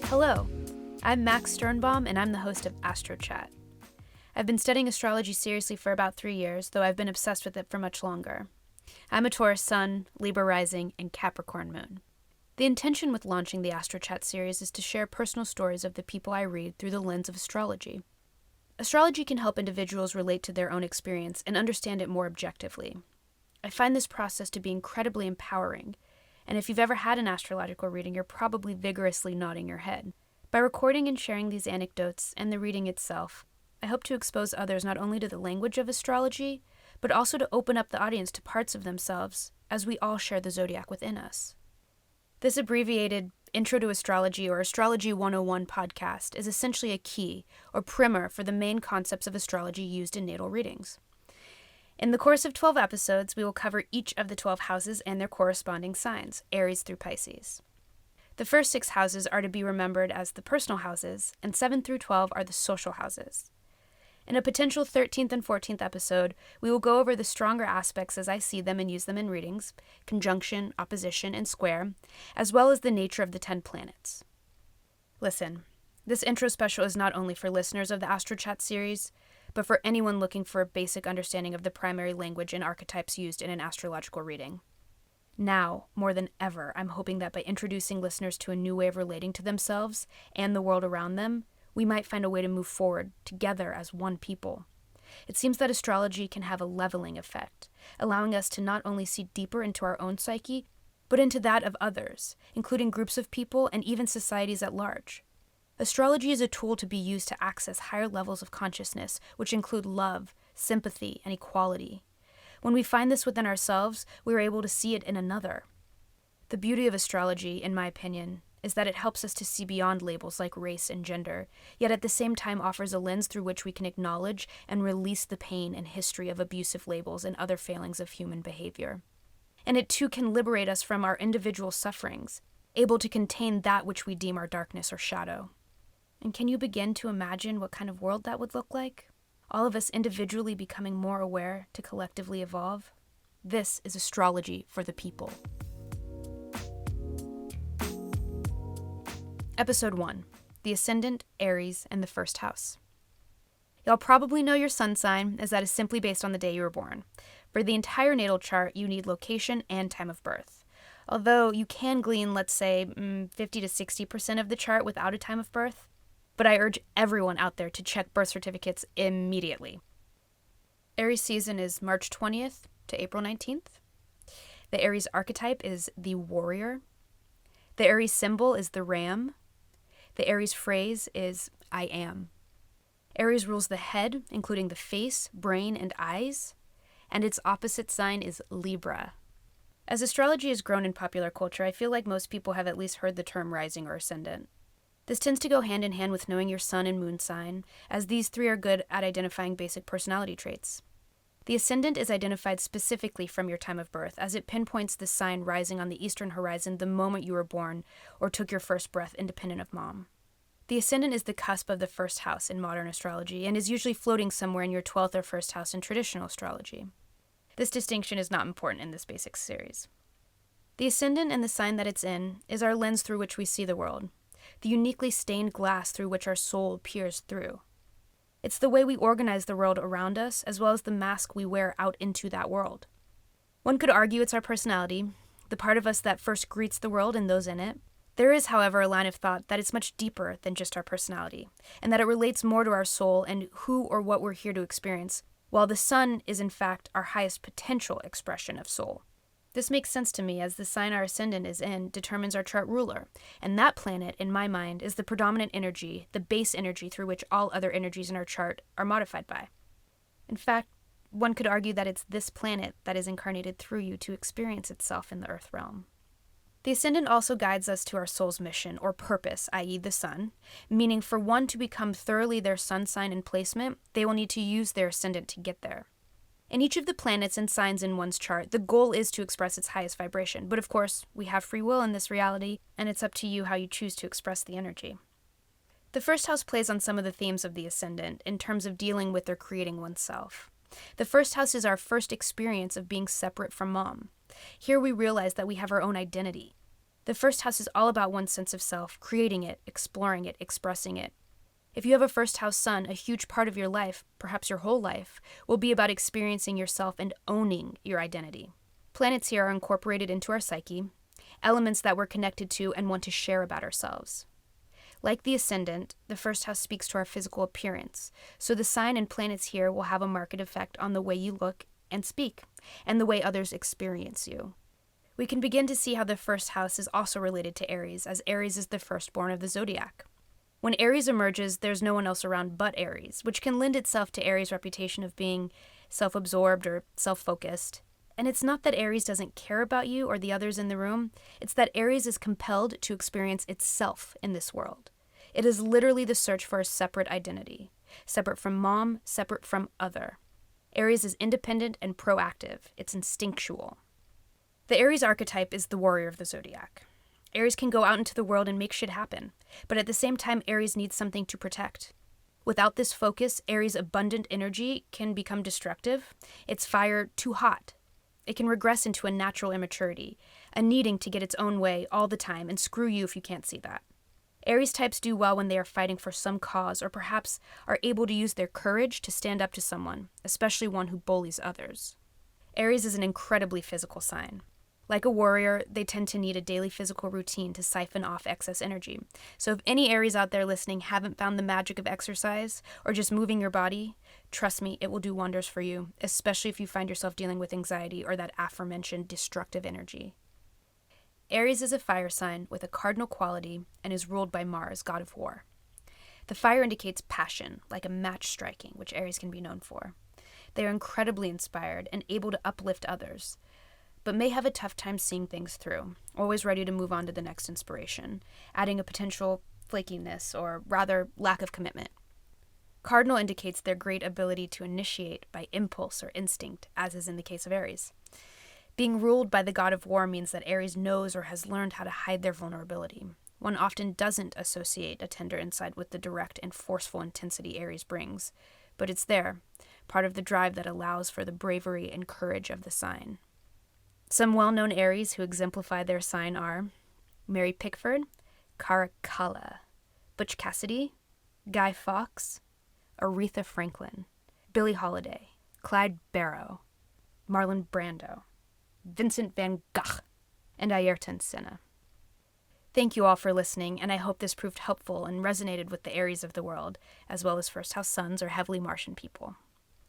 Hello, I'm Max Sternbaum, and I'm the host of ASTROCHAT. I've been studying astrology seriously for about 3 years, though I've been obsessed with it for much longer. I'm a Taurus Sun, Libra Rising, and Capricorn Moon. The intention with launching the ASTROCHAT series is to share personal stories of the people I read through the lens of astrology. Astrology can help individuals relate to their own experience and understand it more objectively. I find this process to be incredibly empowering, and if you've ever had an astrological reading, you're probably vigorously nodding your head. By recording and sharing these anecdotes and the reading itself, I hope to expose others not only to the language of astrology, but also to open up the audience to parts of themselves, as we all share the zodiac within us. This abbreviated Intro to Astrology or Astrology 101 podcast is essentially a key or primer for the main concepts of astrology used in natal readings. In the course of 12 episodes, we will cover each of the 12 houses and their corresponding signs, Aries through Pisces. The first 6 houses are to be remembered as the personal houses, and 7 through 12 are the social houses. In a potential 13th and 14th episode, we will go over the stronger aspects as I see them and use them in readings, conjunction, opposition, and square, as well as the nature of the 10 planets. Listen, this intro special is not only for listeners of the AstroChat series, but for anyone looking for a basic understanding of the primary language and archetypes used in an astrological reading. Now, more than ever, I'm hoping that by introducing listeners to a new way of relating to themselves and the world around them, we might find a way to move forward together as one people. It seems that astrology can have a leveling effect, allowing us to not only see deeper into our own psyche, but into that of others, including groups of people and even societies at large. Astrology is a tool to be used to access higher levels of consciousness, which include love, sympathy, and equality. When we find this within ourselves, we are able to see it in another. The beauty of astrology, in my opinion, is that it helps us to see beyond labels like race and gender, yet at the same time offers a lens through which we can acknowledge and release the pain and history of abusive labels and other failings of human behavior. And it too can liberate us from our individual sufferings, able to contain that which we deem our darkness or shadow. And can you begin to imagine what kind of world that would look like? All of us individually becoming more aware to collectively evolve? This is astrology for the people. Episode 1, the Ascendant, Aries, and the First House. Y'all probably know your sun sign, as that is simply based on the day you were born. For the entire natal chart, you need location and time of birth. Although you can glean, let's say, 50 to 60% of the chart without a time of birth, but I urge everyone out there to check birth certificates immediately. Aries season is March 20th to April 19th. The Aries archetype is the warrior. The Aries symbol is the ram. The Aries phrase is I am. Aries rules the head, including the face, brain, and eyes, and its opposite sign is Libra. As astrology has grown in popular culture, I feel like most people have at least heard the term rising or ascendant. This tends to go hand in hand with knowing your sun and moon sign, as these 3 are good at identifying basic personality traits. The ascendant is identified specifically from your time of birth, as it pinpoints the sign rising on the eastern horizon the moment you were born or took your first breath independent of mom. The ascendant is the cusp of the first house in modern astrology and is usually floating somewhere in your 12th or first house in traditional astrology. This distinction is not important in this basic series. The ascendant and the sign that it's in is our lens through which we see the world, the uniquely stained glass through which our soul peers through. It's the way we organize the world around us, as well as the mask we wear out into that world. One could argue it's our personality, the part of us that first greets the world and those in it. There is, however, a line of thought that it's much deeper than just our personality, and that it relates more to our soul and who or what we're here to experience, while the sun is in fact our highest potential expression of soul. This makes sense to me, as the sign our ascendant is in determines our chart ruler, and that planet, in my mind, is the predominant energy, the base energy through which all other energies in our chart are modified by. In fact, one could argue that it's this planet that is incarnated through you to experience itself in the earth realm. The ascendant also guides us to our soul's mission, or purpose, i.e. the sun, meaning for one to become thoroughly their sun sign and placement, they will need to use their ascendant to get there. In each of the planets and signs in one's chart, the goal is to express its highest vibration, but of course, we have free will in this reality, and it's up to you how you choose to express the energy. The first house plays on some of the themes of the ascendant in terms of dealing with or creating oneself. The first house is our first experience of being separate from mom. Here we realize that we have our own identity. The first house is all about one's sense of self, creating it, exploring it, expressing it. If you have a first house sun, a huge part of your life, perhaps your whole life, will be about experiencing yourself and owning your identity. Planets here are incorporated into our psyche, elements that we're connected to and want to share about ourselves. Like the Ascendant, the first house speaks to our physical appearance, so the sign and planets here will have a marked effect on the way you look and speak, and the way others experience you. We can begin to see how the first house is also related to Aries, as Aries is the firstborn of the zodiac. When Aries emerges, there's no one else around but Aries, which can lend itself to Aries' reputation of being self-absorbed or self-focused. And it's not that Aries doesn't care about you or the others in the room, it's that Aries is compelled to experience itself in this world. It is literally the search for a separate identity, separate from mom, separate from other. Aries is independent and proactive. It's instinctual. The Aries archetype is the warrior of the zodiac. Aries can go out into the world and make shit happen, but at the same time, Aries needs something to protect. Without this focus, Aries' abundant energy can become destructive. Its fire too hot. It can regress into a natural immaturity, a needing to get its own way all the time, and screw you if you can't see that. Aries types do well when they are fighting for some cause, or perhaps are able to use their courage to stand up to someone, especially one who bullies others. Aries is an incredibly physical sign. Like a warrior, they tend to need a daily physical routine to siphon off excess energy. So if any Aries out there listening haven't found the magic of exercise or just moving your body, trust me, it will do wonders for you, especially if you find yourself dealing with anxiety or that aforementioned destructive energy. Aries is a fire sign with a cardinal quality and is ruled by Mars, god of war. The fire indicates passion, like a match striking, which Aries can be known for. They are incredibly inspired and able to uplift others, but may have a tough time seeing things through, always ready to move on to the next inspiration, adding a potential flakiness, or rather, lack of commitment. Cardinal indicates their great ability to initiate by impulse or instinct, as is in the case of Aries. Being ruled by the god of war means that Aries knows or has learned how to hide their vulnerability. One often doesn't associate a tender insight with the direct and forceful intensity Aries brings, but it's there, part of the drive that allows for the bravery and courage of the sign. Some well-known Aries who exemplify their sign are Mary Pickford, Cara Kalla, Butch Cassidy, Guy Fawkes, Aretha Franklin, Billie Holiday, Clyde Barrow, Marlon Brando, Vincent van Gogh, and Ayrton Senna. Thank you all for listening, and I hope this proved helpful and resonated with the Aries of the world, as well as first house suns or heavily Martian people.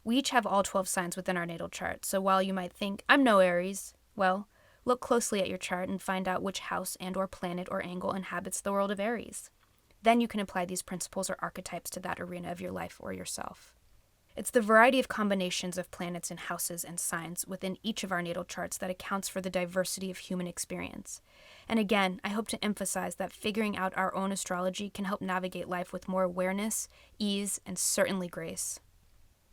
We each have all 12 signs within our natal chart, so while you might think, I'm no Aries, well, look closely at your chart and find out which house and or planet or angle inhabits the world of Aries. Then you can apply these principles or archetypes to that arena of your life or yourself. It's the variety of combinations of planets and houses and signs within each of our natal charts that accounts for the diversity of human experience. And again, I hope to emphasize that figuring out our own astrology can help navigate life with more awareness, ease, and certainly grace.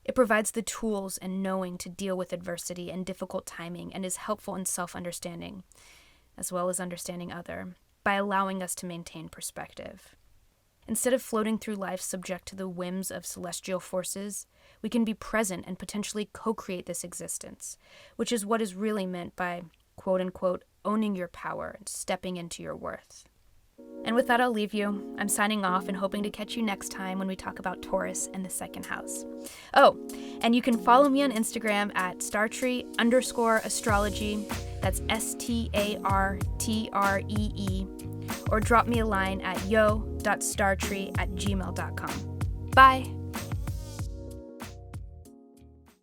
It provides the tools and knowing to deal with adversity and difficult timing and is helpful in self-understanding, as well as understanding other, by allowing us to maintain perspective. Instead of floating through life subject to the whims of celestial forces, we can be present and potentially co-create this existence, which is what is really meant by, quote-unquote, owning your power and stepping into your worth. And with that, I'll leave you. I'm signing off and hoping to catch you next time when we talk about Taurus and the second house. Oh, and you can follow me on Instagram at startree_astrology. That's STARTREE. Or drop me a line at yo.startree@gmail.com. Bye!